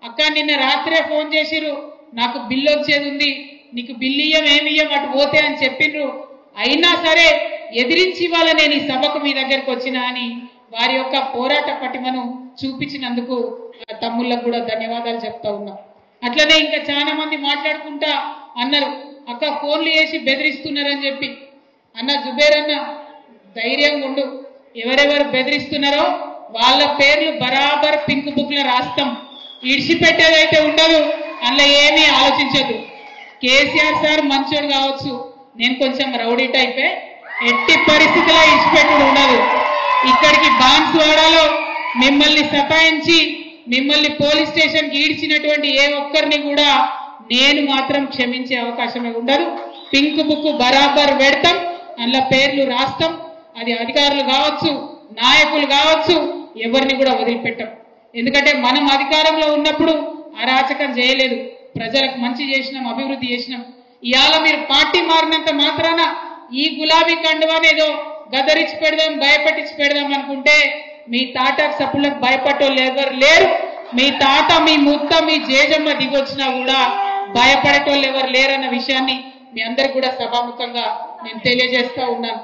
అక్క నిన్న రాత్రే ఫోన్ చేసిరు, నాకు బిల్లు వచ్చేది ఉంది, నీకు బిల్లు ఏమియ్యం అటు పోతే అని చెప్పిండ్రు. అయినా సరే ఎదిరించి ఇవాళ నేను ఈ సభకు మీ దగ్గరకు వచ్చినా అని వారి యొక్క పోరాట పటిమను చూపించినందుకు తమ్ముళ్ళకు కూడా ధన్యవాదాలు చెప్తా ఉన్నాం. అట్లనే ఇంకా చాలా మంది మాట్లాడుకుంటా అన్నారు, అక్క ఫోన్లు చేసి బెదిరిస్తున్నారని చెప్పి. అన్న జుబేర్ అన్న ధైర్యంగా ఉండు, ఎవరెవరు బెదిరిస్తున్నారో వాళ్ళ పేర్లు బరాబర్ పింక్ బుక్ లో రాస్తాం, ఇడిచిపెట్టేదైతే ఉండదు, అందులో ఏమీ ఆలోచించదు. కేసీఆర్ సార్ మంచోడు కావచ్చు, నేను కొంచెం రౌడీ టైపే, ఎట్టి పరిస్థితిలో ఇడిచిపెట్టుడు ఉండదు. ఇక్కడికి బాన్స్వాడలో మిమ్మల్ని సతాయించి మిమ్మల్ని పోలీస్ స్టేషన్కి ఈడ్చినటువంటి ఏ ఒక్కరిని కూడా నేను మాత్రం క్షమించే అవకాశమే ఉండదు. పింక్ బుక్ బరాబర్ పెడతాం, అందులో పేర్లు రాస్తాం. అది అధికారులు కావచ్చు, నాయకులు కావచ్చు, ఎవరిని కూడా వదిలిపెట్టాం. ఎందుకంటే మనం అధికారంలో ఉన్నప్పుడు అరాచకం చేయలేదు, ప్రజలకు మంచి చేసినాం, అభివృద్ధి చేసినాం. ఇవాళ మీరు పార్టీ మారినంత మాత్రాన ఈ గులాబీ కండువాని ఏదో గదరించి పెడదాం, భయపెట్టించి పెడదాం అనుకుంటే మీ తాట సప్పులకు భయపడేటోళ్ళు ఎవరు లేరు. మీ తాత, మీ ముత్త, మీ జేజమ్మ దిగొచ్చినా కూడా భయపడేటోళ్ళు ఎవరు లేరన్న విషయాన్ని మీ అందరికి కూడా సభాముఖంగా నేను తెలియజేస్తా ఉన్నాను.